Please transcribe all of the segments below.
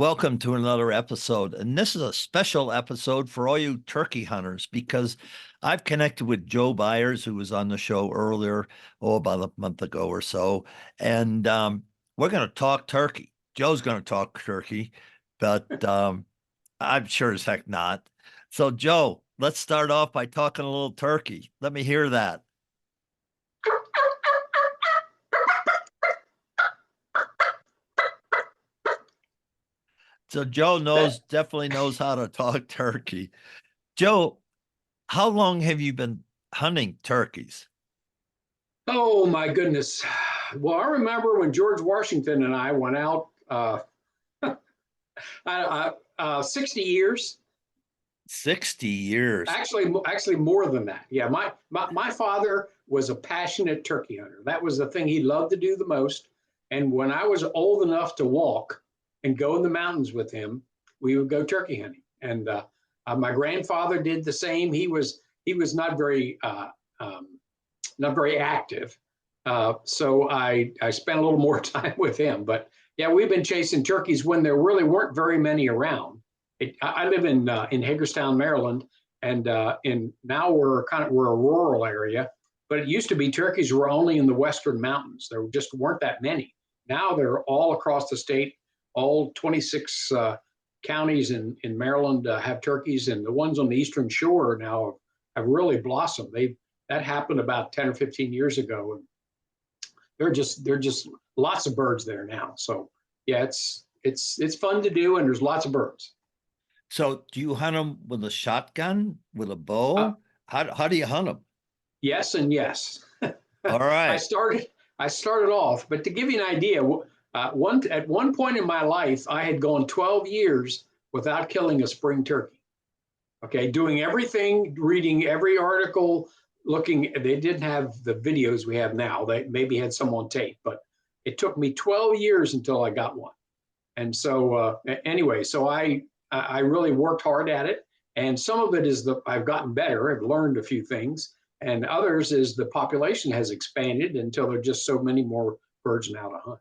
Welcome to another episode. And this is a special episode for all you turkey hunters because I've connected with Joe Byers, who was on the show earlier, about a month ago or so. And we're going to talk turkey. Joe's going to talk turkey, but I'm sure as heck not. So, Joe, let's start off by talking a little turkey. Let me hear that. So Joe definitely knows how to talk turkey. Joe, how long have you been hunting turkeys? Oh my goodness. Well, I remember when George Washington and I went out 60 years. 60 years. Actually more than that. Yeah, my father was a passionate turkey hunter. That was the thing he loved to do the most. And when I was old enough to walk and go in the mountains with him, we would go turkey hunting. And my grandfather did the same. He was not very active. So I spent a little more time with him. But yeah, we've been chasing turkeys when there really weren't very many around. I live in Hagerstown, Maryland, and now we're a rural area. But it used to be turkeys were only in the western mountains. There just weren't that many. Now they're all across the state. All 26 counties in Maryland have turkeys, and the ones on the eastern shore now have really blossomed. That happened about 10 or 15 years ago, and they're just lots of birds there now. So yeah, it's fun to do, and there's lots of birds. So do you hunt them with a shotgun, with a Uh, bow? How do you hunt them? yes and yes. All I right. started off, but to give you an idea, at one point in my life, I had gone 12 years without killing a spring turkey. Okay, doing everything, reading every article, looking. They didn't have the videos we have now. They maybe had some on tape, but it took me 12 years until I got one. And so anyway, so I really worked hard at it, and some of it is I've gotten better. I've learned a few things, and others is the population has expanded until there are just so many more birds now to hunt.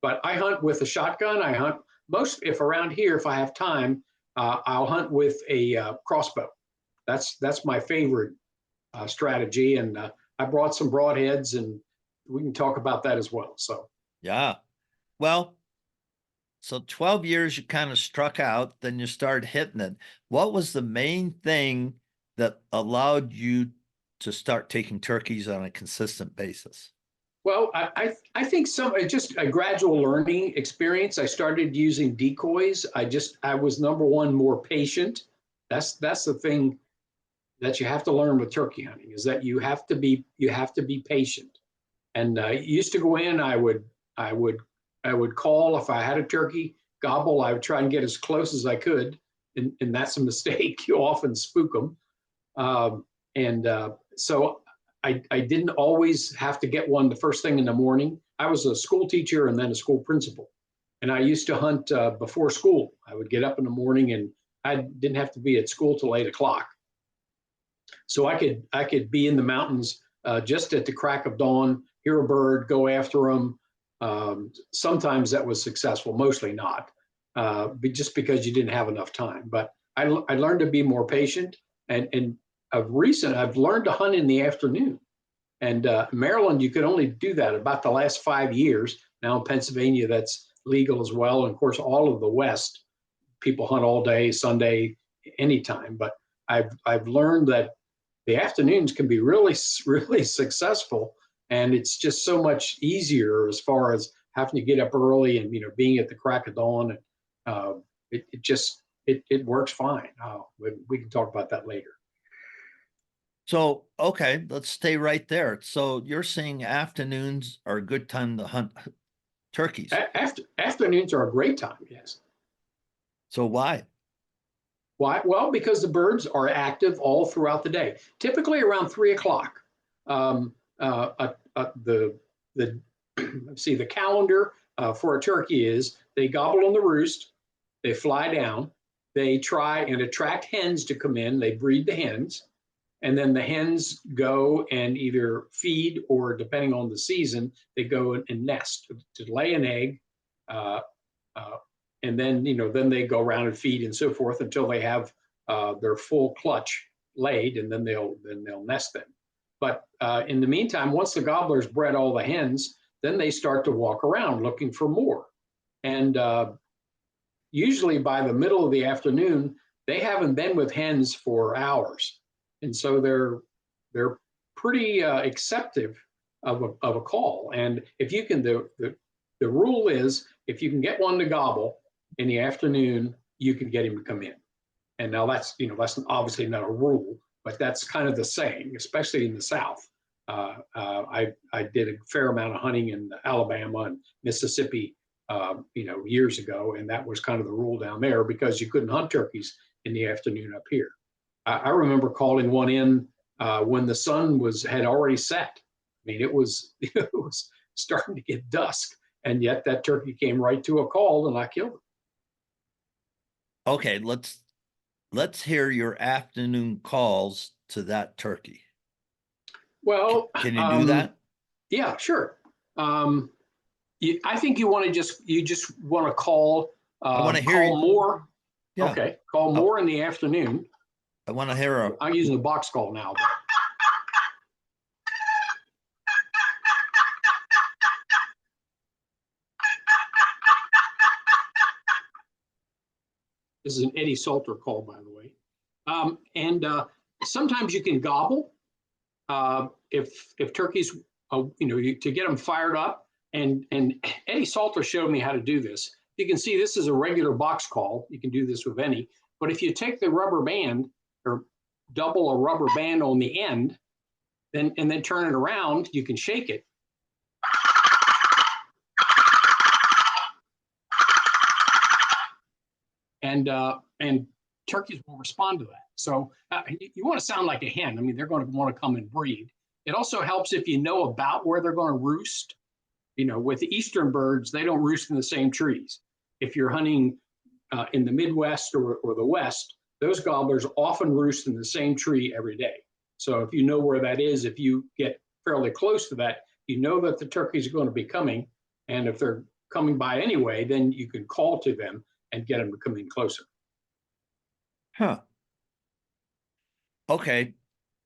But I hunt with a shotgun. I hunt most, if around here, if I have time, I'll hunt with a crossbow. That's my favorite strategy, and I brought some broadheads, and we can talk about that as well. So Yeah. Well, so 12 years you kind of struck out, then you started hitting it. What was the main thing that allowed you to start taking turkeys on a consistent basis? well, I think just a gradual learning experience. I started using decoys. I was number one, more patient. That's the thing that you have to learn with turkey hunting, is that you have to be patient. And used to go in, I would call if I had a turkey gobble. I would try and get as close as I could, and that's a mistake. You often spook them. And so I didn't always have to get one the first thing in the morning. I was a school teacher and then a school principal, and I used to hunt before school. I would get up in the morning, and I didn't have to be at school till 8 o'clock, so I could be in the mountains just at the crack of dawn, hear a bird, go after them. Sometimes that was successful, mostly not, just because you didn't have enough time. But I learned to be more patient, and of recent, I've learned to hunt in the afternoon. And Maryland, you could only do that about the last 5 years. Now in Pennsylvania, that's legal as well. And of course, all of the West, people hunt all day, Sunday, anytime. But I've learned that the afternoons can be really, really successful. And it's just so much easier as far as having to get up early and, being at the crack of dawn. And it works fine. We can talk about that later. So, okay, let's stay right there. So you're saying afternoons are a good time to hunt turkeys. Afternoons are a great time, yes. So why? Why? Well, because the birds are active all throughout the day, typically around 3 o'clock. The let's see, the calendar for a turkey is they gobble on the roost, they fly down, they try and attract hens to come in, they breed the hens, and then the hens go and either feed, or depending on the season, they go and nest to lay an egg. Uh, uh, and then then they go around and feed and so forth until they have their full clutch laid, and then they'll nest them. But in the meantime, once the gobblers bred all the hens, then they start to walk around looking for more. And usually by the middle of the afternoon, they haven't been with hens for hours, and so they're pretty acceptive of a call. And if you can, the rule is if you can get one to gobble in the afternoon, you can get him to come in. And now that's that's obviously not a rule, but that's kind of the saying, especially in the South. I did a fair amount of hunting in Alabama and Mississippi, years ago, and that was kind of the rule down there because you couldn't hunt turkeys in the afternoon up here. I remember calling one in when the sun had already set. I mean, it was starting to get dusk, and yet that turkey came right to a call, and I killed it. Okay, let's hear your afternoon calls to that turkey. Well, can you do that? Yeah, sure. I think you just want to call. I want to hear call more. Yeah. Okay, call more in the afternoon. I want to hear I'm using a box call now. But... This is an Eddie Salter call, by the way. And sometimes you can gobble if turkeys, to get them fired up. And Eddie Salter showed me how to do this. You can see this is a regular box call. You can do this with any. But if you take the rubber band or double a rubber band on the end, and then turn it around, you can shake it. And turkeys will respond to that. So you want to sound like a hen. I mean, they're going to want to come and breed. It also helps if you know about where they're going to roost. With the eastern birds, they don't roost in the same trees. If you're hunting in the Midwest or the West, those gobblers often roost in the same tree every day. So if you know where that is, if you get fairly close to that, you know that the turkeys are going to be coming. And if they're coming by anyway, then you can call to them and get them to come in closer. Huh. Okay.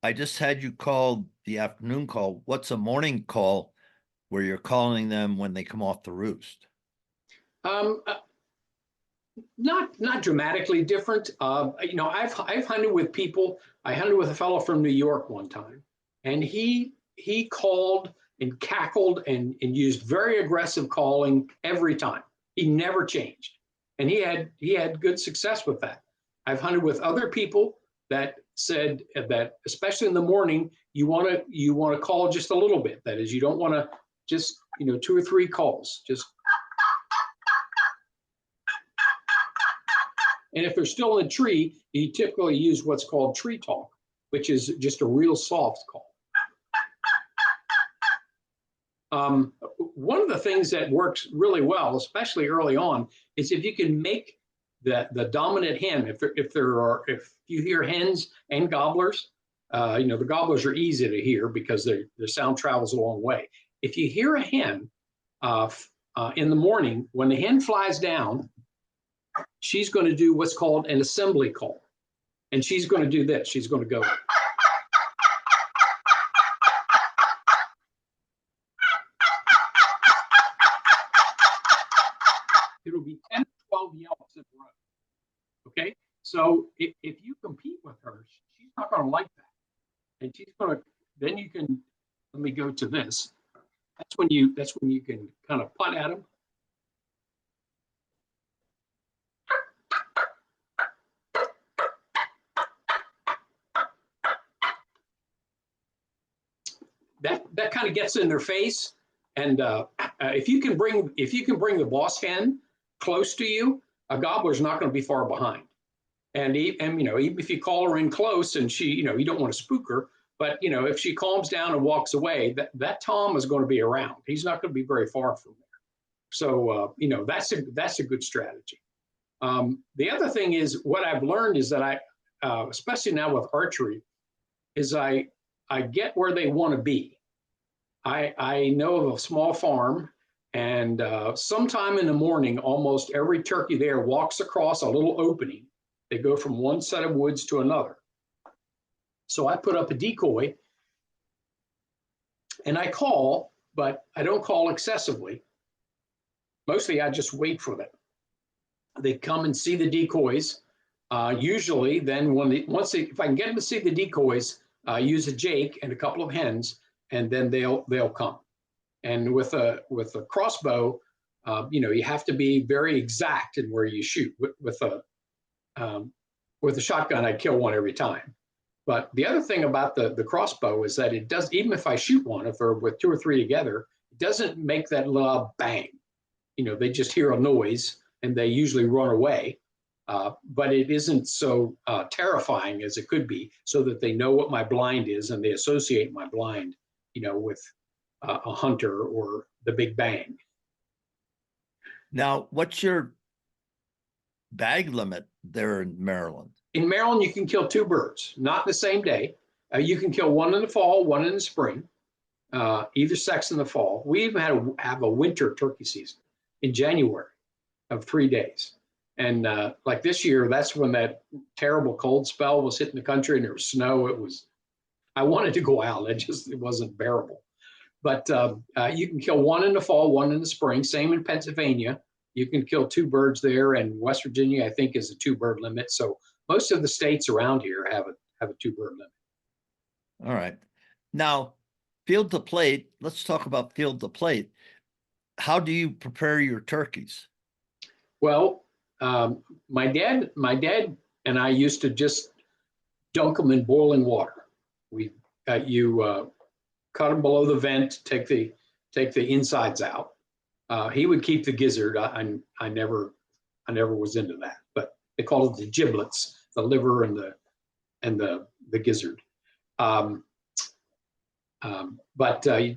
I just had you call the afternoon call. What's a morning call where you're calling them when they come off the roost? Not dramatically different. I've hunted with people. I hunted with a fellow from New York one time, and he called and cackled and used very aggressive calling every time. He never changed, and he had good success with that. I've hunted with other people that said that, especially in the morning, you want to call just a little bit. That is, you don't want to just 2 or 3 calls, just. And if they're still in a tree, you typically use what's called tree talk, which is just a real soft call. One of the things that works really well, especially early on, is if you can make the dominant hen. If you hear hens and gobblers, the gobblers are easy to hear because their sound travels a long way. If you hear a hen in the morning, when the hen flies down, she's going to do what's called an assembly call. And she's going to do this. She's going to go. It'll be 10 to 12 yelps in a row. Okay? So if you compete with her, she's not going to like that. And she's going to, then you can, let me go to this. That's when you can kind of putt at them. That kind of gets in their face, and if you can bring the boss hen close to you, a gobbler's not going to be far behind. And even if you call her in close, and she you don't want to spook her, but if she calms down and walks away, that tom is going to be around. He's not going to be very far from there. So that's a good strategy. The other thing is, what I've learned is that I, especially now with archery, is I get where they want to be. I know of a small farm, And sometime in the morning, almost every turkey there walks across a little opening. They go from one set of woods to another. So I put up a decoy and I call, but I don't call excessively. Mostly I just wait for them. They come and see the decoys. Usually then if I can get them to see the decoys, use a jake and a couple of hens, and then they'll come. And with a crossbow, you have to be very exact in where you shoot. With a shotgun, I kill one every time. But the other thing about the crossbow is that it does, even if I shoot one, if they're with 2 or 3 together, it doesn't make that loud bang. They just hear a noise and they usually run away. But it isn't so terrifying as it could be, so that they know what my blind is and they associate my blind, with a hunter or the big bang. Now, what's your bag limit there in Maryland? In Maryland, you can kill 2 birds, not the same day. You can kill one in the fall, one in the spring, either sex in the fall. We even have a winter turkey season in January of 3 days. And like this year, that's when that terrible cold spell was hitting the country and there was snow. I wanted to go out. It wasn't bearable. But you can kill one in the fall, one in the spring. Same in Pennsylvania. You can kill 2 birds there, and West Virginia, I think, is a 2-bird limit. So most of the states around here have a 2-bird limit. All right. Now, field to plate. Let's talk about field to plate. How do you prepare your turkeys? Well, my dad and I used to just dunk them in boiling water. You cut them below the vent, take the insides out. He would keep the gizzard. I never was into that, but they call it the giblets, the liver and the gizzard.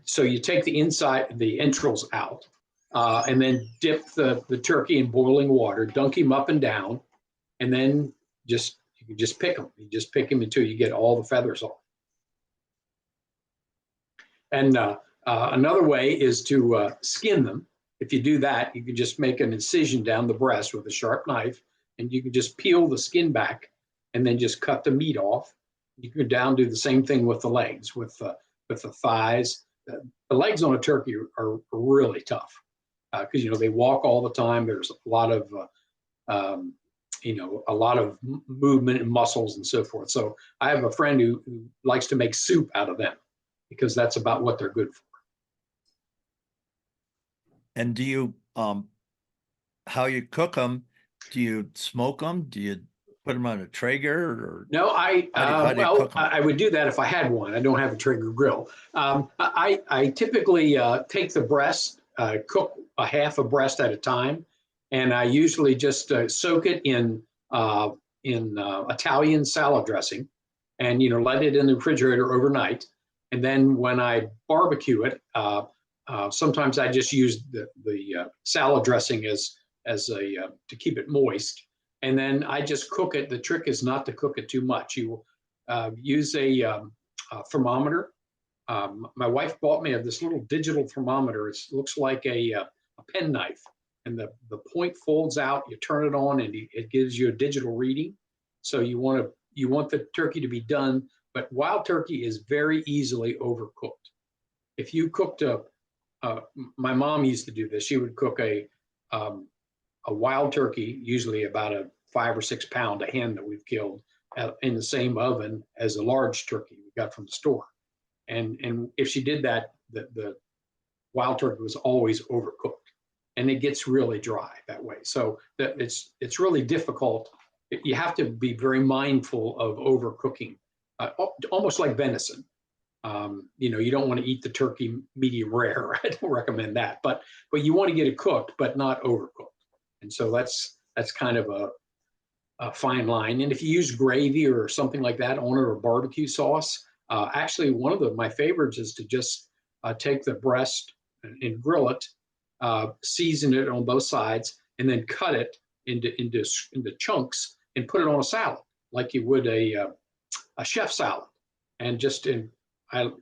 So you take the inside, the entrails out, and then dip the turkey in boiling water, dunk him up and down, and then you can just pick him. You just pick him until you get all the feathers off. And another way is to skin them. If you do that, you can just make an incision down the breast with a sharp knife, and you can just peel the skin back and then just cut the meat off. You can do the same thing with the legs, with the thighs. The legs on a turkey are really tough because they walk all the time. There's a lot of movement and muscles and so forth. So I have a friend who likes to make soup out of them because that's about what they're good for. And do you, how you cook them? Do you smoke them? Do you put them on a Traeger? Or no, I would do that if I had one. I don't have a Traeger grill. I typically take the breast, cook a half a breast at a time, and I usually just soak it in Italian salad dressing, and let it in the refrigerator overnight. And then when I barbecue it, sometimes I just use the salad dressing as to keep it moist, and then I just cook it. The trick is not to cook it too much. You use a thermometer. My wife bought me this little digital thermometer. It looks like a penknife, and the point folds out. You turn it on, and it gives you a digital reading. So you want the turkey to be done, but wild turkey is very easily overcooked. If you cooked my mom used to do this. She would cook a wild turkey, usually about a 5 or 6 pound, a hen that we've killed, in the same oven as a large turkey we got from the store. And if she did that, the wild turkey was always overcooked, and it gets really dry that way. So it's really difficult. You have to be very mindful of overcooking, almost like venison. You don't want to eat the turkey medium rare. I don't recommend that, but you want to get it cooked, but not overcooked. And so that's kind of a fine line. And if you use gravy or something like that on it, or barbecue sauce, actually one of my favorites is to just take the breast and grill it, season it on both sides, and then cut it into chunks and put it on a salad like you would a chef salad. And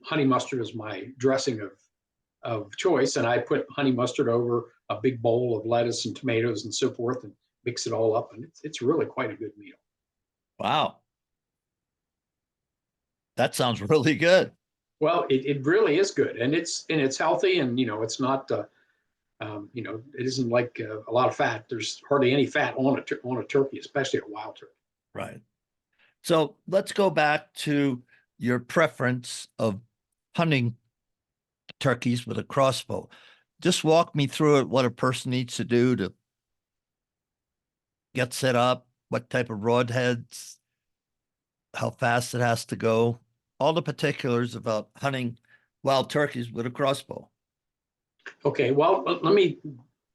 honey mustard is my dressing of choice, and I put honey mustard over a big bowl of lettuce and tomatoes and so forth, and mix it all up, and it's really quite a good meal. Wow. That sounds really good. Well, it really is good, and it's healthy, and it's not it isn't like a lot of fat. There's hardly any fat on a turkey, especially a wild turkey. Right. So let's go back to your preference of hunting turkeys with a crossbow. Just walk me through it, what a person needs to do to get set up, what type of rod heads, how fast it has to go, all the particulars about hunting wild turkeys with a crossbow. Okay, well, let me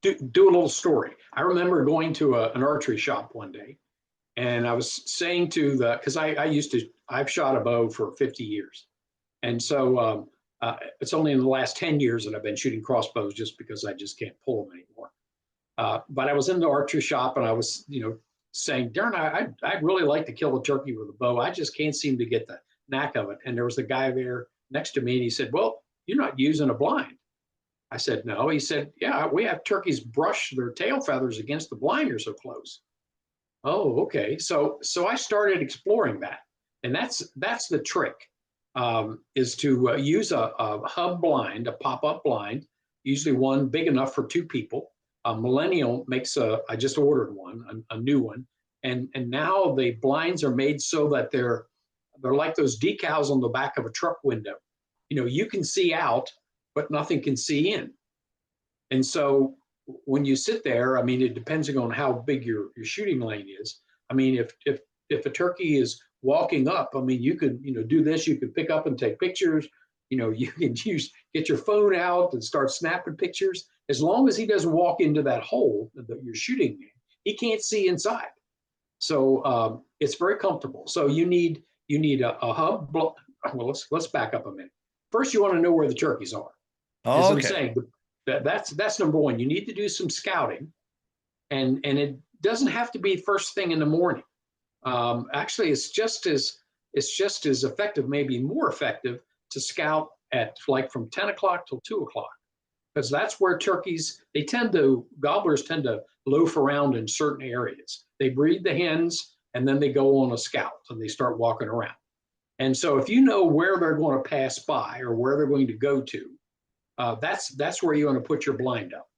do a little story. I remember going to an archery shop one day, and I was saying to because I've shot a bow for 50 years. And so it's only in the last 10 years that I've been shooting crossbows just because I just can't pull them anymore. But I was in the archery shop and I was, saying, Darren, I'd really like to kill a turkey with a bow. I just can't seem to get the knack of it. And there was a guy there next to me and he said, well, you're not using a blind. I said, no. He said, yeah, we have turkeys brush their tail feathers against the blind. You're so close. Oh, okay. So I started exploring that. And that's the trick, is to use a hub blind, a pop-up blind, usually one big enough for two people. Millennial makes I just ordered one, a new one. And now the blinds are made so that they're like those decals on the back of a truck window. You can see out, but nothing can see in. And so when you sit there, I mean, it depends on how big your shooting lane is. I mean, if a turkey is walking up, I mean, you could, do this, you could pick up and take pictures. You can get your phone out and start snapping pictures. As long as he doesn't walk into that hole that you're shooting in, he can't see inside. So it's very comfortable. So you need a hub. Well, let's back up a minute. First, you want to know where the turkeys are. As I'm saying, that's number one. You need to do some scouting, and it doesn't have to be first thing in the morning. Actually, it's just as effective, maybe more effective, to scout at like from 10 o'clock till 2 o'clock, because that's where gobblers tend to loaf around in certain areas. They breed the hens and then they go on a scout and they start walking around. And so if you know where they're going to pass by or where they're going to go to, that's where you want to put your blind up.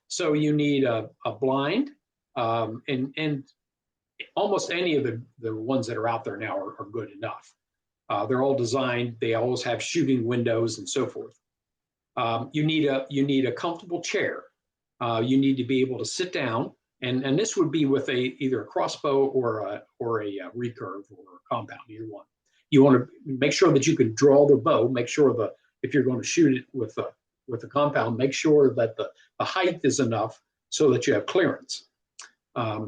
So you need a blind, and almost any of the ones that are out there now are good enough. They're all designed. They always have shooting windows and so forth. You need a comfortable chair. You need to be able to sit down, and this would be with either a crossbow or a recurve or a compound, either one. You want to make sure that you can draw the bow. Make sure if you're going to shoot it with a compound, make sure that the height is enough so that you have clearance. I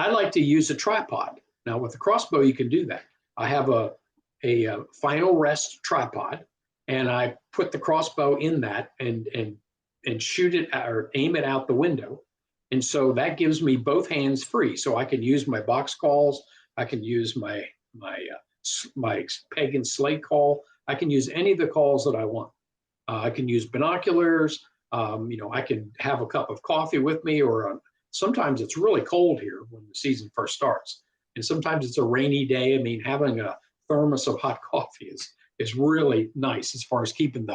like to use a tripod. Now with the crossbow, you can do that. I have a final rest tripod, and I put the crossbow in that and shoot it or aim it out the window. And so that gives me both hands free. So I can use my box calls. I can use my peg and slate call. I can use any of the calls that I want. I can use binoculars. I can have a cup of coffee with me, or sometimes it's really cold here when the season first starts. And sometimes it's a rainy day. I mean, having a thermos of hot coffee is really nice as far as keeping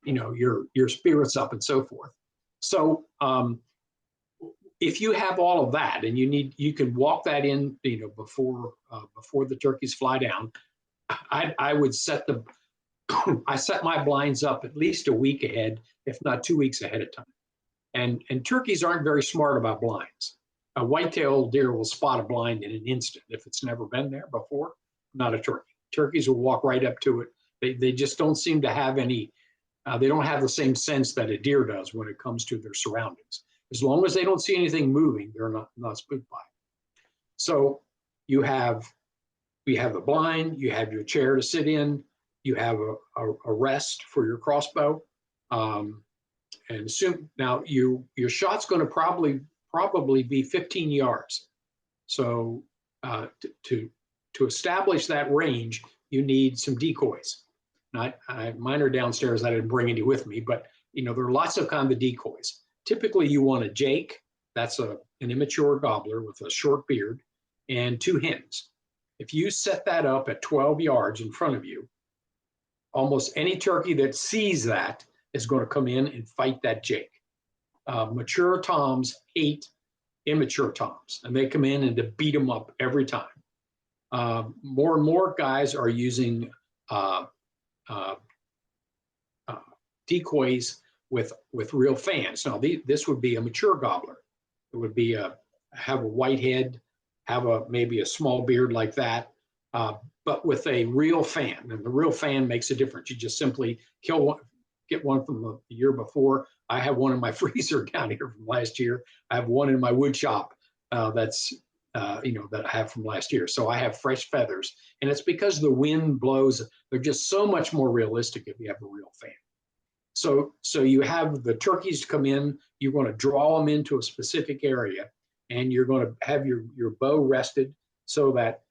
your spirits up and so forth. So if you have all of that and you can walk that in, before the turkeys fly down, I would I set my blinds up at least a week ahead, if not 2 weeks ahead of time. And turkeys aren't very smart about blinds. A white-tailed deer will spot a blind in an instant if it's never been there before. Not a turkey. Turkeys will walk right up to it. They just don't seem to have any. They don't have the same sense that a deer does when it comes to their surroundings. As long as they don't see anything moving, they're not spooked by it. So you have the blind. You have your chair to sit in. You have a rest for your crossbow. And soon now your shot's going to probably be 15 yards. So to establish that range, you need some decoys. Mine are downstairs. I didn't bring any with me, but there are lots of kinds of decoys. Typically, you want a jake. That's an immature gobbler with a short beard, and 2 hens. If you set that up at 12 yards in front of you, almost any turkey that sees that is going to come in and fight that jake. Mature toms hate immature toms, and they come in and to beat them up every time. More and more guys are using decoys with real fans. Now, this would be a mature gobbler. It would be have a white head, have maybe a small beard like that, but with a real fan. And the real fan makes a difference. You just simply kill one, get one from the year before. I have one in my freezer down here from last year. I have one in my wood shop that I have from last year. So I have fresh feathers, and it's because the wind blows. They're just so much more realistic if you have a real fan. So you have the turkeys come in. You're going to draw them into a specific area, and you're going to have your bow rested so that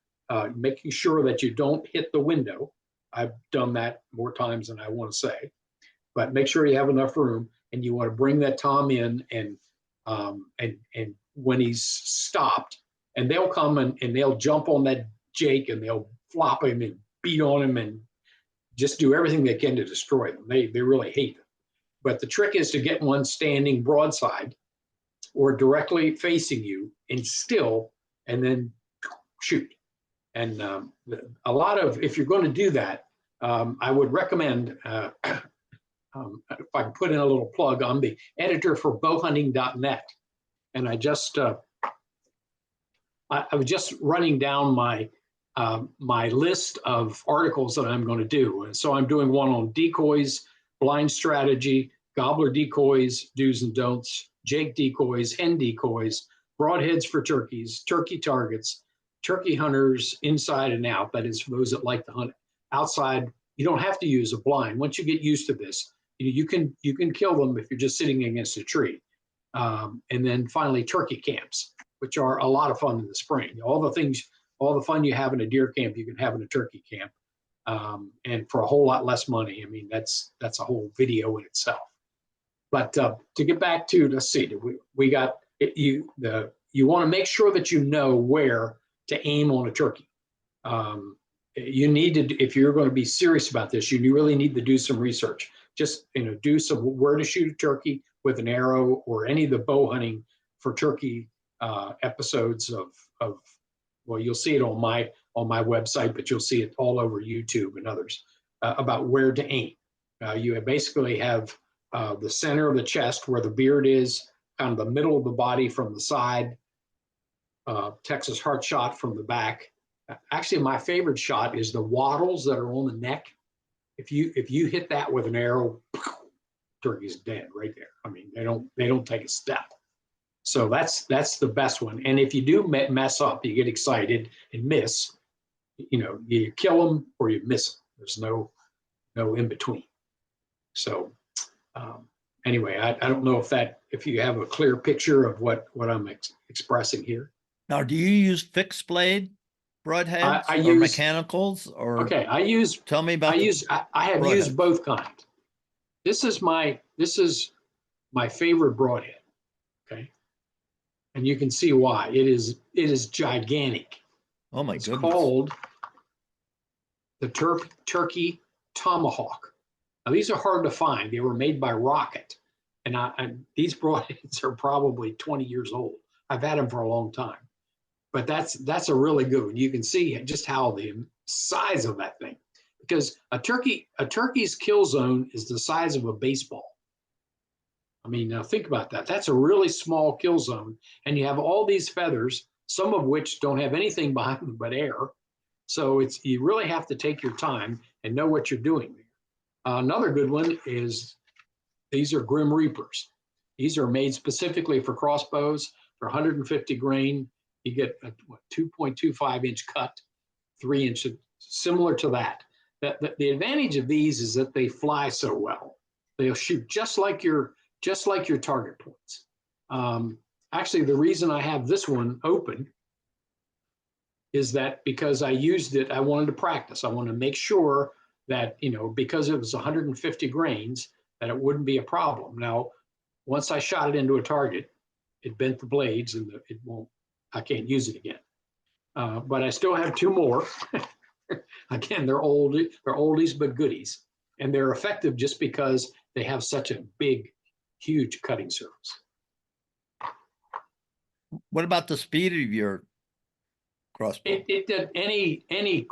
making sure that you don't hit the window. I've done that more times than I want to say, but make sure you have enough room, and you want to bring that tom in, and when he's stopped, and they'll come and they'll jump on that jake, and they'll flop him and beat on him and just do everything they can to destroy them. They really hate them. But the trick is to get one standing broadside or directly facing you and still, and then shoot. And a lot of, if you're going to do that, I would recommend, if I can put in a little plug, I'm the editor for bowhunting.net. And I was just running down my list of articles that I'm going to do. And so I'm doing one on decoys, blind strategy, gobbler decoys, do's and don'ts, jake decoys, hen decoys, broadheads for turkeys, turkey targets, turkey hunters inside and out. That is for those that like to hunt outside. You don't have to use a blind. Once you get used to this, you can kill them if you're just sitting against a tree. And then finally, turkey camps, which are a lot of fun in the spring. All the fun you have in a deer camp, you can have in a turkey camp, and for a whole lot less money. I mean, that's a whole video in itself. But to get back to, let's see, we got it, you want to make sure that you know where to aim on a turkey. You need to, if you're going to be serious about this, you really need to do some research. Just do some where to shoot a turkey with an arrow, or any of the bow hunting for turkey episodes of well, you'll see it on my website, but you'll see it all over YouTube and others about where to aim. You basically have the center of the chest where the beard is, kind of the middle of the body from the side, Texas heart shot from the back. Actually, my favorite shot is the wattles that are on the neck. If you hit that with an arrow, turkey's dead right there. I mean, they don't take a step. So that's the best one. And if you do mess up, you get excited and miss, you kill them or you miss them. There's no in between. So anyway, I don't know if you have a clear picture of what I'm expressing here. Now, do you use fixed blade broadheads I or use mechanicals, or okay? tell me about. I have broadhead. used both kinds. This is my favorite broadhead. Okay, and you can see why. It is gigantic. Oh my It's goodness! called the Turkey Tomahawk. Now, these are hard to find. They were made by Rocket, and these broadheads are probably 20 years old. I've had them for a long time, but that's a really good one. You can see just how the size of that thing, because a turkey's kill zone is the size of a baseball. I mean, now think about that. That's a really small kill zone, and you have all these feathers, some of which don't have anything behind them but air. So you really have to take your time and know what you're doing there. Another good one is these are Grim Reapers. These are made specifically for crossbows. For 150 grain, you get a 2.25 inch cut, 3 inches, similar to that. The advantage of these is that they fly so well. They'll shoot just like your target points. Actually, the reason I have this one open is that because I used it, I wanted to practice. I wanted to make sure that, because it was 150 grains, that it wouldn't be a problem. Now, once I shot it into a target, it bent the blades and I can't use it again. But I still have two more. Again, they're oldies but goodies, and they're effective just because they have such a big, huge cutting surface. What about the speed of your crossbow? It did any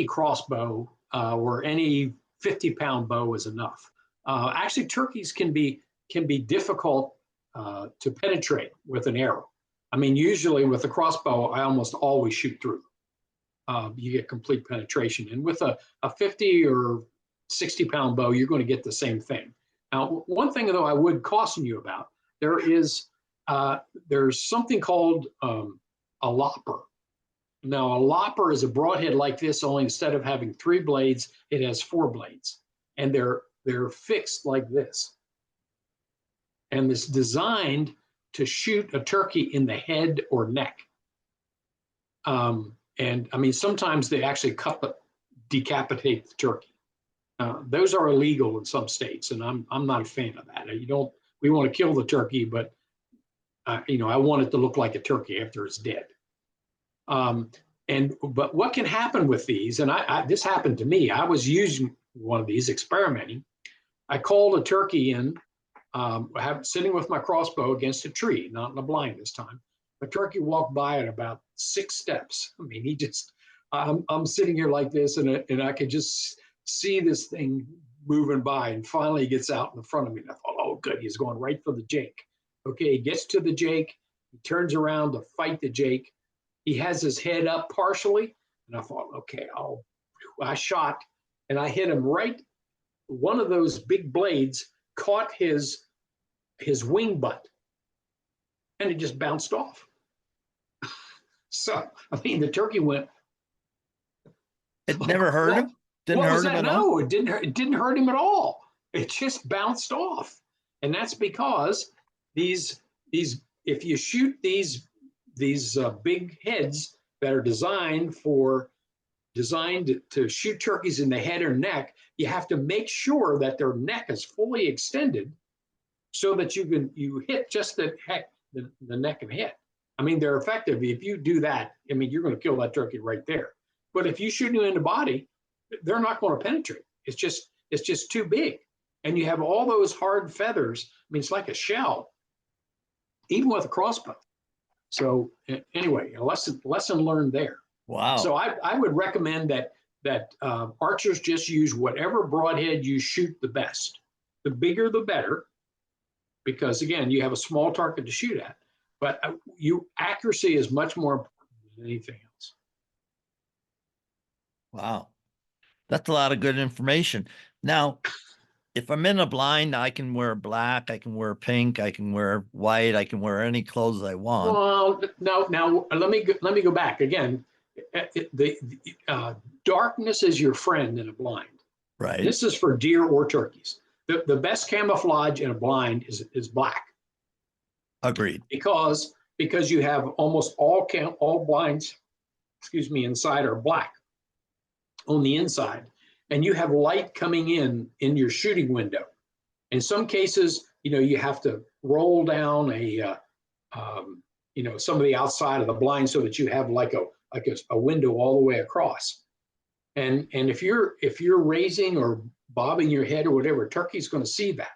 crossbow or any 50-pound bow is enough. Actually, turkeys can be difficult to penetrate with an arrow. I mean, usually with a crossbow, I almost always shoot through. You get complete penetration, and with a 50 or 60-pound bow, you're going to get the same thing. Now, one thing though I would caution you about, there's something called a lopper. Now, a lopper is a broadhead like this, only instead of having 3 blades, it has 4 blades, and they're fixed like this. And it's designed to shoot a turkey in the head or neck. And I mean, sometimes they actually decapitate the turkey. Those are illegal in some states, and I'm not a fan of that. We want to kill the turkey, but I want it to look like a turkey after it's dead. But what can happen with these, and this happened to me. I was using one of these, experimenting. I called a turkey in, sitting with my crossbow against a tree, not in a blind this time. A turkey walked by at about 6 steps. I mean, I'm sitting here like this, and I could just see this thing moving by, and finally he gets out in front of me. And I thought, oh, good, he's going right for the Jake. Okay, he gets to the Jake, he turns around to fight the Jake. He has his head up partially, and I thought, okay, I shot, and I hit him right. One of those big blades caught his wing butt, and it just bounced off. So, I mean, the turkey went. It never hurt him? Didn't hurt him at all? No, it didn't hurt him at all. It just bounced off. And that's because these if you shoot these big heads that are designed to shoot turkeys in the head or neck, you have to make sure that their neck is fully extended so that you hit just the neck and head. I mean, they're effective. If you do that, I mean, you're going to kill that turkey right there. But if you shoot them in the body, they're not going to penetrate. It's just too big. And you have all those hard feathers. I mean, it's like a shell, even with a crossbow. So anyway, a lesson learned there. Wow. So I would recommend that archers just use whatever broadhead you shoot the best. The bigger, the better, because again, you have a small target to shoot at. But accuracy is much more important than anything else. Wow. That's a lot of good information. Now, if I'm in a blind, I can wear black, I can wear pink, I can wear white, I can wear any clothes I want. Well, now let me go back again. Darkness is your friend in a blind. Right. This is for deer or turkeys. The best camouflage in a blind is black. Agreed. Because you have almost all blinds, inside are black on the inside, and you have light coming in your shooting window. In some cases, you have to roll down some of the outside of the blind so that you have like a window all the way across. And if you're raising or bobbing your head or whatever, turkey's going to see that.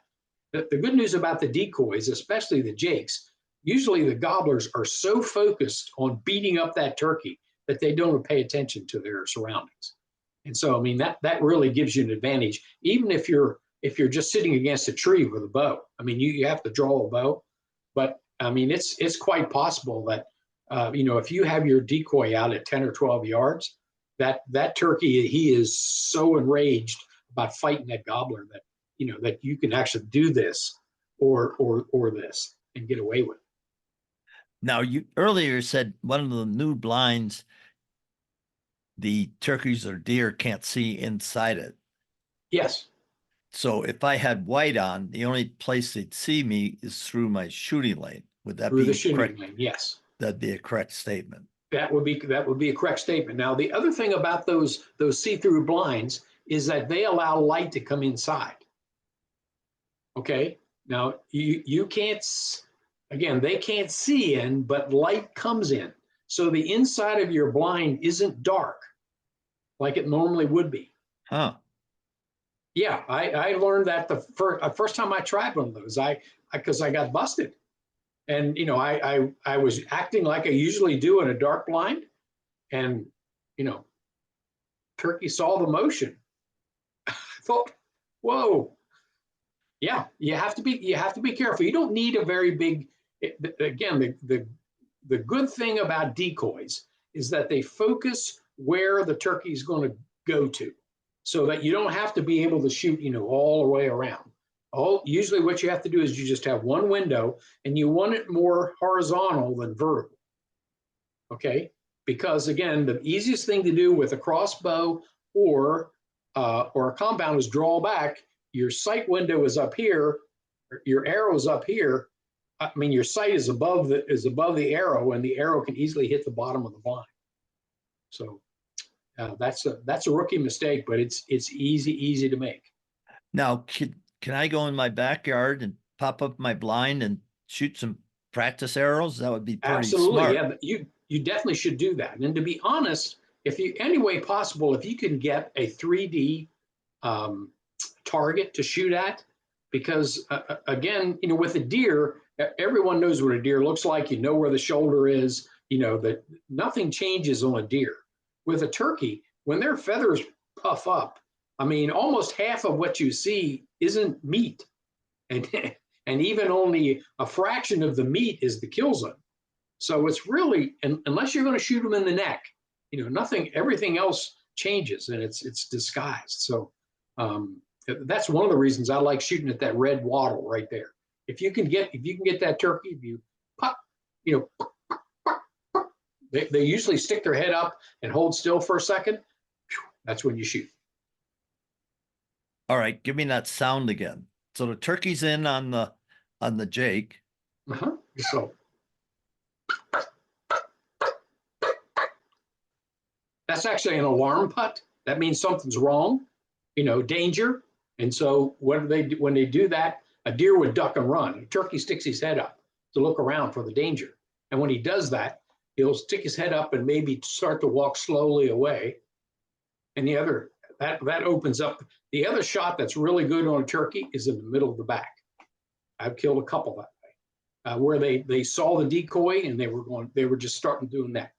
The good news about the decoys, especially the jakes, usually the gobblers are so focused on beating up that turkey that they don't pay attention to their surroundings. And so, I mean, that really gives you an advantage, even if you're just sitting against a tree with a bow. I mean, you have to draw a bow, but I mean, it's quite possible that, if you have your decoy out at 10 or 12 yards, that turkey, he is so enraged about fighting that gobbler that, that you can actually do this or this and get away with it. Now, you earlier said one of the new blinds, the turkeys or deer can't see inside it. Yes. So if I had white on, the only place they'd see me is through my shooting lane. Would that Through be the shooting correct? lane? Yes. That'd be a correct statement. That would be a correct statement. Now, the other thing about those see-through blinds is that they allow light to come inside. Okay. Now you can't, again, they can't see in, but light comes in. So the inside of your blind isn't dark like it normally would be. Huh. Yeah, I learned that the first time I tried one of those, because I got busted. And, you know, I was acting like I usually do in a dark blind. And, you know, turkey saw the motion. I thought, whoa. Yeah, you have to be careful. You don't need a very big, again, the good thing about decoys is that they focus where the turkey is going to go to, so that you don't have to be able to shoot, you know, all the way around. Usually what you have to do is you just have one window, and you want it more horizontal than vertical. Okay, because again, the easiest thing to do with a crossbow or a compound is draw back. Your sight window is up here, your arrow is up here. I mean, your sight is above the arrow, and the arrow can easily hit the bottom of the blind. So that's a rookie mistake, but it's easy to make. Now, can I go in my backyard and pop up my blind and shoot some practice arrows? That would be pretty Absolutely, smart. yeah. You definitely should do that. And to be honest, if you any way possible, if you can get a 3D target to shoot at, because again, you know, with a deer, everyone knows what a deer looks like. You know where the shoulder is. You know that nothing changes on a deer. With a turkey, when their feathers puff up, I mean, almost half of what you see isn't meat, and and even only a fraction of the meat is the kill zone. So it's really, unless you're going to shoot them in the neck, you know, everything else changes, and it's disguised. So that's one of the reasons I like shooting at that red wattle right there. If you can get that turkey, if you pop, you know, they usually stick their head up and hold still for a second. That's when you shoot. All right, give me that sound again. So the turkey's in on the Jake. So that's actually an alarm putt. That means something's wrong, you know, danger. And so what do they do when they do that? A deer would duck and run. A turkey sticks his head up to look around for the danger. And when he does that, he'll stick his head up and maybe start to walk slowly away. And that opens up. The other shot that's really good on a turkey is in the middle of the back. I've killed a couple that way, where they saw the decoy and they were just starting doing that.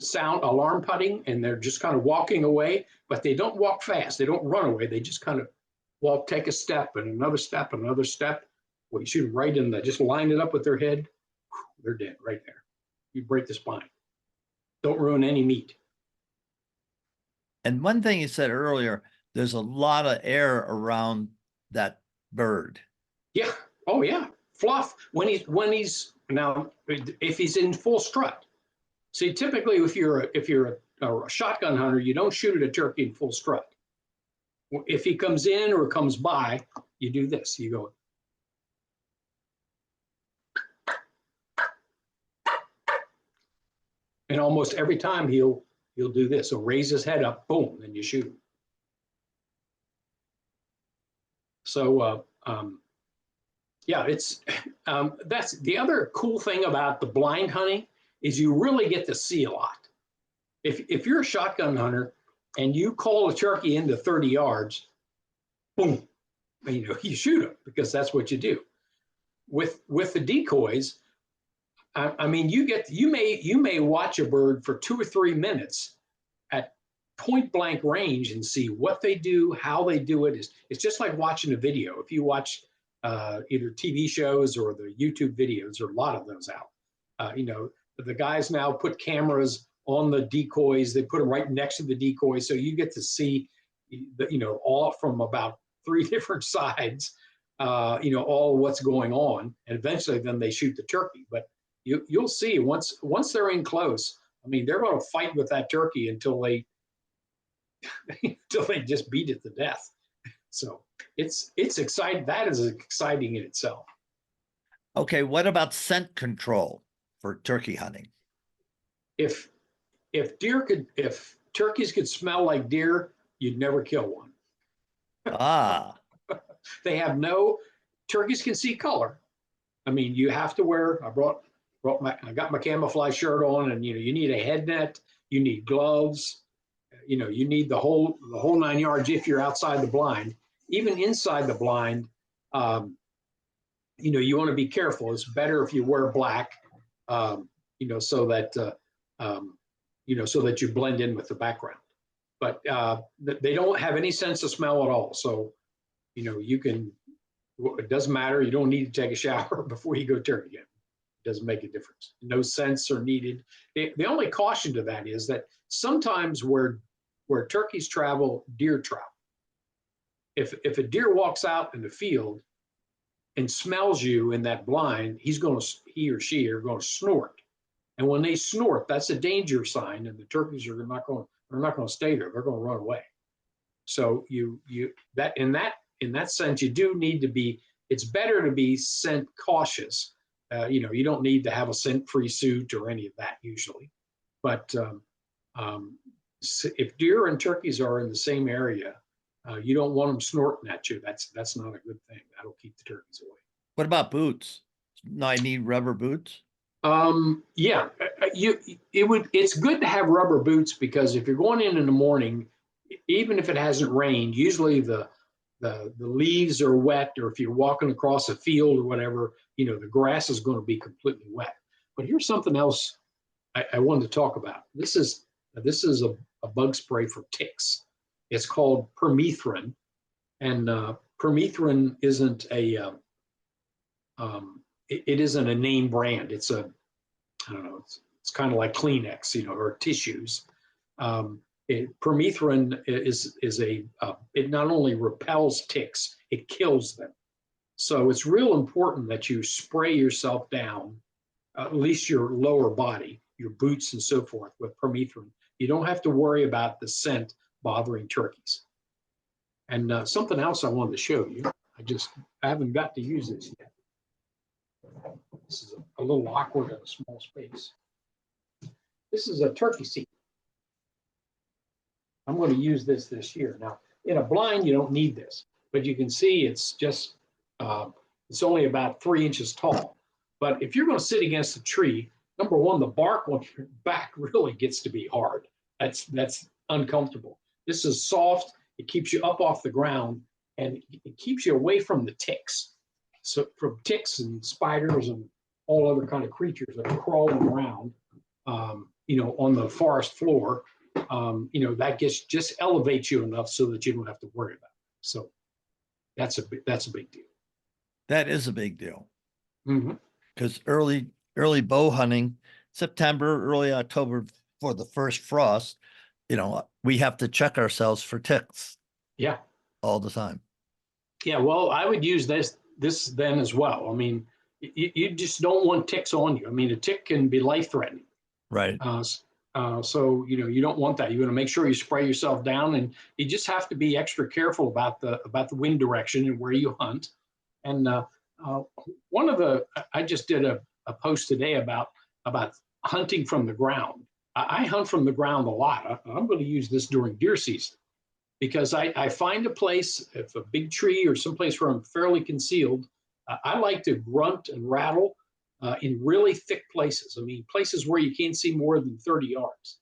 Sound alarm putting, and they're just kind of walking away, but they don't walk fast. They don't run away. They just kind of walk, take a step and another step and another step. Well, you shoot them right in just line it up with their head. They're dead right there. You break the spine. Don't ruin any meat. And one thing you said earlier, there's a lot of air around that bird. Yeah. Oh yeah. Fluff when he's now, if he's in full strut. See, typically if you're a shotgun hunter, you don't shoot at a turkey in full strut. If he comes in or comes by, you do this. You go. And almost every time he'll do this. He'll raise his head up, boom, and you shoot him. So yeah, that's the other cool thing about the blind hunting is you really get to see a lot. If you're a shotgun hunter and you call a turkey into 30 yards, boom, you know, you shoot him because that's what you do. With the decoys, I mean, you may watch a bird for 2 or 3 minutes at point blank range and see what they do, how they do it. It's just like watching a video. If you watch either TV shows or the YouTube videos, there are a lot of those out. You know, the guys now put cameras on the decoys. They put them right next to the decoys, so you get to see, you know, all from about 3 different sides. You know, all what's going on, and eventually then they shoot the turkey. But you'll see once they're in close. I mean, they're going to fight with that turkey until they just beat it to death. So it's exciting. That is exciting in itself. Okay, what about scent control for turkey hunting? if if turkeys could smell like deer, you'd never kill one. Ah, They have no, turkeys can see color. I mean, you have to wear, I got my camouflage shirt on, and you need a head net, you need gloves, you need the whole 9 yards if you're outside the blind. Even inside the blind, you want to be careful. It's better if you wear black, so that so that you blend in with the background. But they don't have any sense of smell at all. So, you can. It doesn't matter. You don't need to take a shower before you go turkey hunting. It doesn't make a difference. No scents are needed. The only caution to that is that sometimes where turkeys travel, deer travel. If a deer walks out in the field and smells you in that blind, he or she are going to snort. And when they snort, that's a danger sign, and the turkeys are not going to stay there. They're going to run away. So in that sense, you do need to be. It's better to be scent cautious. You don't need to have a scent-free suit or any of that usually. But if deer and turkeys are in the same area, you don't want them snorting at you. That's not a good thing. That'll keep the turkeys away. what about boots? No, I need rubber boots. Yeah, it's good to have rubber boots, because if you're going in the morning, even if it hasn't rained, usually the leaves are wet, or if you're walking across a field or whatever, the grass is going to be completely wet. But here's something else I wanted to talk about. This is a bug spray for ticks. It's called permethrin, and permethrin isn't it isn't a name brand. It's I don't know. It's kind of like Kleenex, or tissues. Permethrin is it not only repels ticks, it kills them. So it's real important that you spray yourself down, at least your lower body, your boots and so forth, with permethrin. You don't have to worry about the scent bothering turkeys. And something else I wanted to show you. I haven't got to use this yet. This is a little awkward in a small space. This is a turkey seat. I'm going to use this year. Now, in a blind, you don't need this, but you can see it's only about 3 inches tall. But if you're going to sit against a tree, number one, the bark on your back really gets to be hard. That's uncomfortable. This is soft. It keeps you up off the ground, and it keeps you away from the ticks. So from ticks and spiders and all other kind of creatures that are crawling around, on the forest floor, that just elevates you enough so that you don't have to worry about it. So that's a big deal. That is a big deal. Mm-hmm. Because early bow hunting, September, early October, for the first frost, we have to check ourselves for ticks. Yeah. All the time. Yeah. Well, I would use this then as well. I mean, you just don't want ticks on you. I mean, a tick can be life-threatening. Right. So you don't want that. You want to make sure you spray yourself down, and you just have to be extra careful about the wind direction and where you hunt. And I just did a post today about hunting from the ground. I hunt from the ground a lot. I'm going to use this during deer season, because I find a place, if a big tree or someplace where I'm fairly concealed, I like to grunt and rattle in really thick places. I mean, places where you can't see more than 30 yards.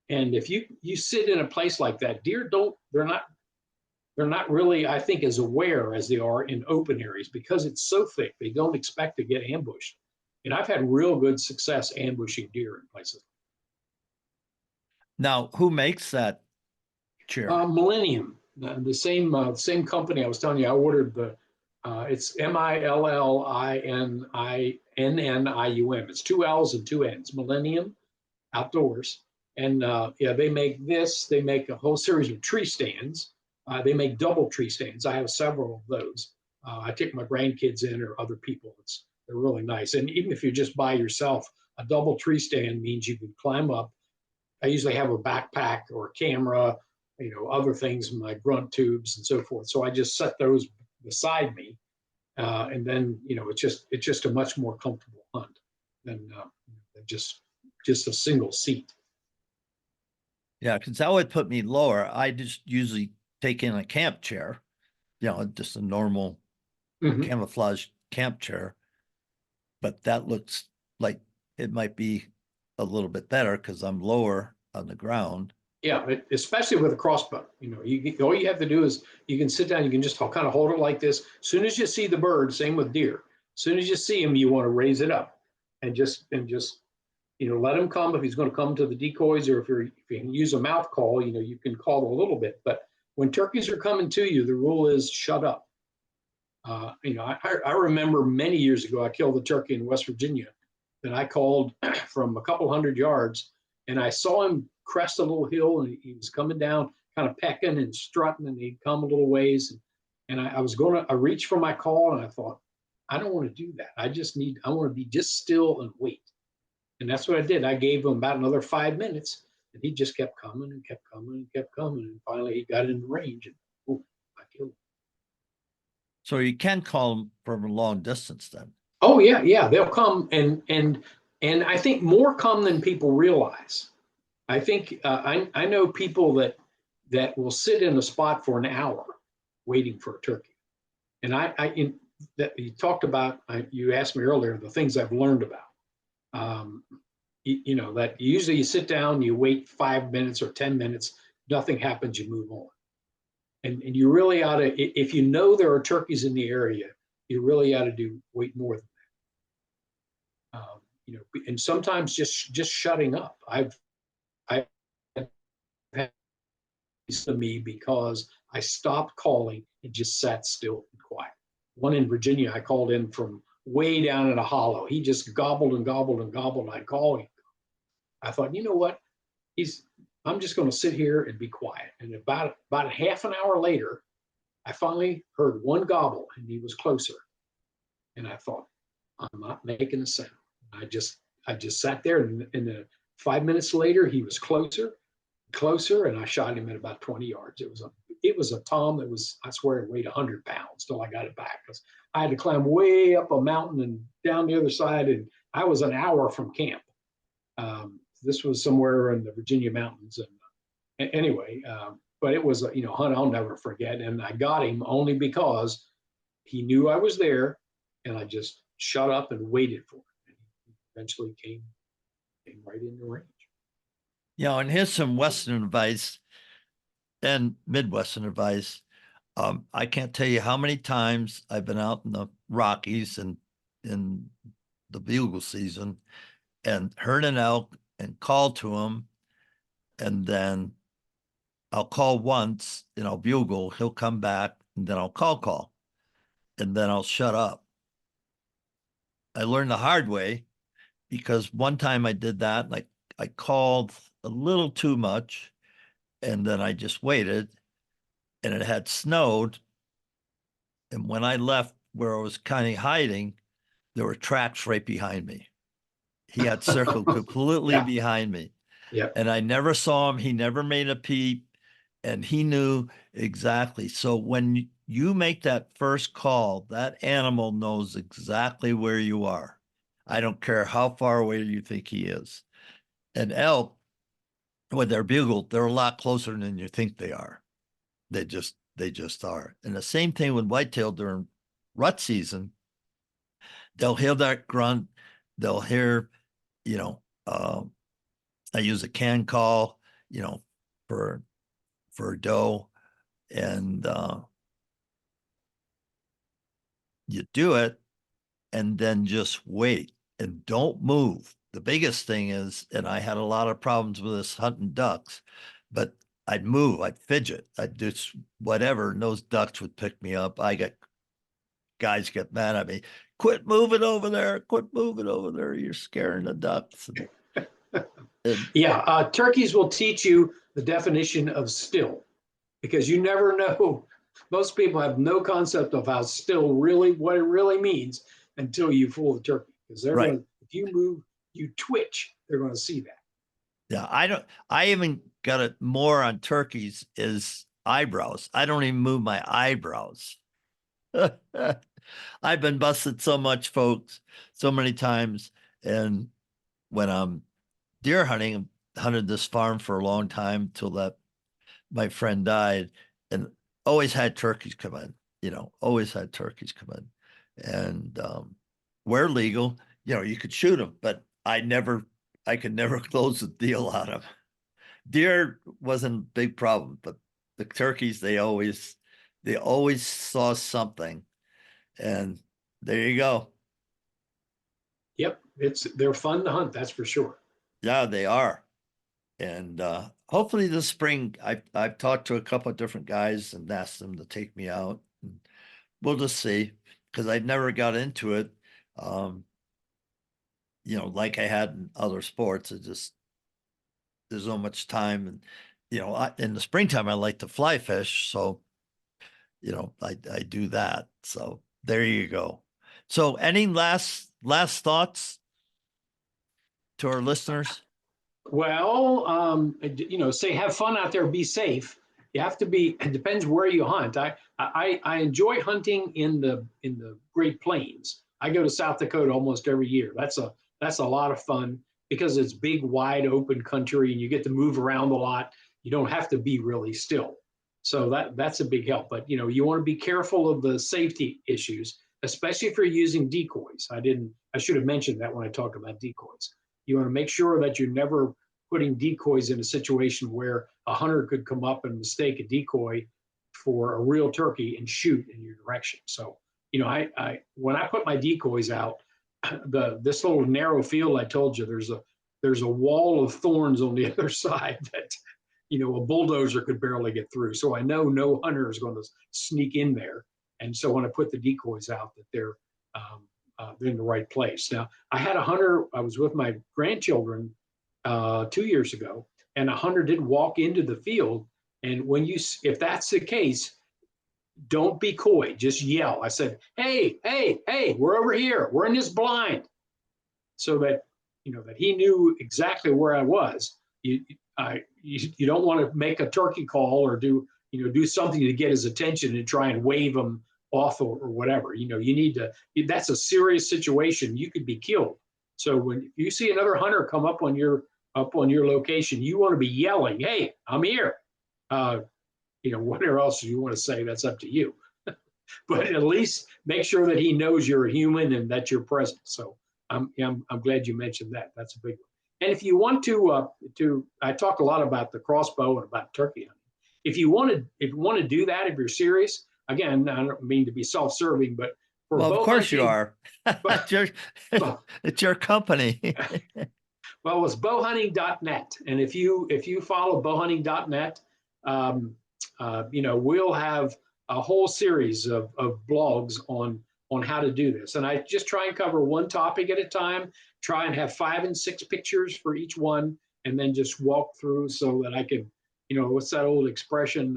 And if you sit in a place like that, deer they're not really, I think, as aware as they are in open areas, because it's so thick. They don't expect to get ambushed. And I've had real good success ambushing deer in places. Now, who makes that chair? Millennium, the same company I was telling you. I ordered it's MILLINNIUM. It's 2 L's and 2 N's. Millennium Outdoors, and they make this. They make a whole series of tree stands. They make double tree stands. I have several of those. I take my grandkids in, or other people. They're really nice. And even if you're just by yourself, a double tree stand means you can climb up. I usually have a backpack or a camera, other things, my grunt tubes and so forth. So I just set those beside me, and then it's just a much more comfortable hunt than just just a single seat. Yeah, because that would put me lower. I just usually take in a camp chair, just a normal Mhm. camouflage camp chair. But that looks like it might be a little bit better because I'm lower on the ground. Yeah, especially with a crossbow. All you have to do is you can sit down, you can just kind of hold it like this. As soon as you see the bird, same with deer. As soon as you see him, you want to raise it up and just let him come if he's going to come to the decoys, or if you can use a mouth call, you can call a little bit. But when turkeys are coming to you, the rule is shut up. I remember many years ago, I killed a turkey in West Virginia that I called from a couple hundred yards, and I saw him crest a little hill, and he was coming down, kind of pecking and strutting, and he'd come a little ways. And I reached for my call, and I thought, I don't want to do that. I want to be just still and wait. And that's what I did. I gave him about another 5 minutes, and he just kept coming and kept coming and kept coming. And finally, he got in range, and boom, I killed him. So you can call them from a long distance then. Oh yeah, yeah, they'll come, and I think more come than people realize. I think I know people that will sit in a spot for an hour waiting for a turkey. And that you talked about, you asked me earlier the things I've learned about. Um, that usually you sit down, you wait 5 minutes or 10 minutes, nothing happens, you move on. And you really ought to, if you know there are turkeys in the area, you really ought to wait more than that. And sometimes just shutting up. I've had to me because I stopped calling and just sat still and quiet. One in Virginia, I called in from way down in a hollow. He just gobbled and gobbled and gobbled. And I called him. I thought, you know what? I'm just going to sit here and be quiet. And about a half an hour later, I finally heard one gobble, and he was closer. And I thought, I'm not making a sound. I just sat there, and 5 minutes later, he was closer, and I shot him at about 20 yards. It was a tom that was, I swear, it weighed 100 pounds till I got it back, because I had to climb way up a mountain and down the other side, and I was an hour from camp. This was somewhere in the Virginia mountains, and anyway, but it was a hunt I'll never forget, and I got him only because he knew I was there, and I just shut up and waited for him, and he eventually came right into range. And here's some Western advice and Midwestern advice. I can't tell you how many times I've been out in the Rockies and in the bugle season and heard an elk and called to him, and then I'll call once and I'll bugle, he'll come back, and then I'll call, and then I'll shut up. I learned the hard way because one time I did that, like I called a little too much, and then I just waited, and it had snowed. And when I left where I was kind of hiding, there were tracks right behind me. He had circled completely Yeah. behind me. Yeah. And I never saw him. He never made a peep, and he knew exactly. So when you make that first call, that animal knows exactly where you are. I don't care how far away you think he is. And elk, when they're bugled, they're a lot closer than you think they are. They just are. And the same thing with whitetail during rut season. They'll hear that grunt. They'll hear, you know, I use a can call, for doe, and you do it, and then just wait and don't move. The biggest thing is, and I had a lot of problems with this hunting ducks, but I'd move, I'd fidget, I'd do whatever, and those ducks would pick me up. Guys get mad at me. Quit moving over there. Quit moving over there. You're scaring the ducks. Yeah, turkeys will teach you the definition of still, because you never know. Most people have no concept of how still what it really means until you fool the turkey. Because Right. if you move, you twitch, they're going to see that. Yeah, I even got it more on turkeys is eyebrows. I don't even move my eyebrows. I've been busted so much, folks, so many times. And when I'm deer hunting, hunted this farm for a long time till that my friend died, and always had turkeys come in, always had turkeys come in. And where legal, you could shoot them, but I could never close the deal on them. Deer wasn't a big problem, but the turkeys, they always saw something. And there you go. Yep, they're fun to hunt, that's for sure. Yeah, they are. And hopefully this spring, I've talked to a couple of different guys and asked them to take me out. And we'll just see, because I never got into it. Like I had in other sports, there's so much time. And, in the springtime, I like to fly fish. So, I do that. So there you go. So any last thoughts to our listeners? Well, say have fun out there, be safe. You have to be. It depends where you hunt. I enjoy hunting in the Great Plains. I go to South Dakota almost every year. That's a lot of fun because it's big, wide open country and you get to move around a lot. You don't have to be really still. So that's a big help. But you want to be careful of the safety issues, especially if you're using decoys. I should have mentioned that when I talk about decoys. You want to make sure that you're never putting decoys in a situation where a hunter could come up and mistake a decoy for a real turkey and shoot in your direction. So, I when I put my decoys out, this little narrow field I told you, there's a wall of thorns on the other side that a bulldozer could barely get through. So I know no hunter is going to sneak in there. And so when I put the decoys out, that they're in the right place. Now, I had a hunter, I was with my grandchildren 2 years ago, and a hunter did walk into the field. And if that's the case, don't be coy, just yell. I said, hey, hey, hey, we're over here. We're in this blind. So that, that he knew exactly where I was. You don't want to make a turkey call or do something to get his attention and try and wave him off or whatever. You need to, that's a serious situation. You could be killed. So when you see another hunter come up on your location, you want to be yelling, hey, I'm here. Whatever else you want to say, that's up to you. But at least make sure that he knows you're a human and that you're present. So I'm glad you mentioned that. That's a big one. And if you want to I talk a lot about the crossbow and about turkey hunting. If you want to do that, if you're serious, again, I don't mean to be self-serving, but for well, of course hunting, you are. It's your company. Well, it's bowhunting.net, and if you follow bowhunting.net, we'll have a whole series of blogs on how to do this. And I just try and cover one topic at a time, try and have 5 and 6 pictures for each one, and then just walk through so that I can, what's that old expression?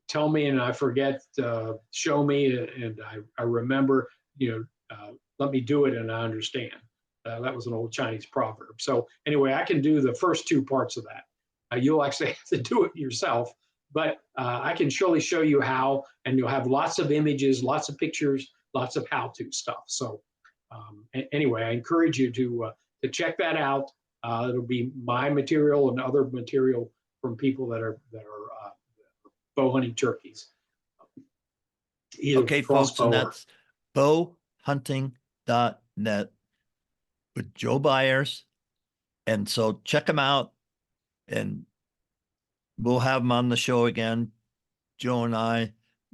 Tell me and I forget, show me and I remember, let me do it and I understand. That was an old Chinese proverb. So anyway, I can do the first 2 parts of that. You'll actually have to do it yourself, but I can surely show you how, and you'll have lots of images, lots of pictures, lots of how-to stuff. So anyway, I encourage you to check that out. It'll be my material and other material from people that are bow hunting turkeys. Okay, folks, and that's bowhunting.net with Joe Byers. And so check him out, and we'll have him on the show again. Joe and I,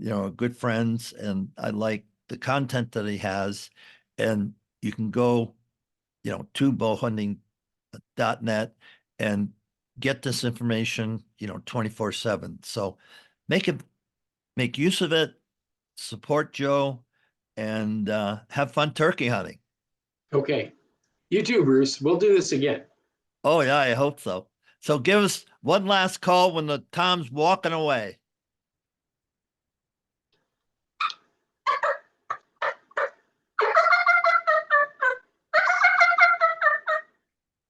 are good friends, and I like the content that he has. And you can go, to bowhunting.net and get this information, 24/7. So make use of it, support Joe, and have fun turkey hunting. Okay. You too, Bruce. We'll do this again. Oh, yeah, I hope so. So give us one last call when the Tom's walking away.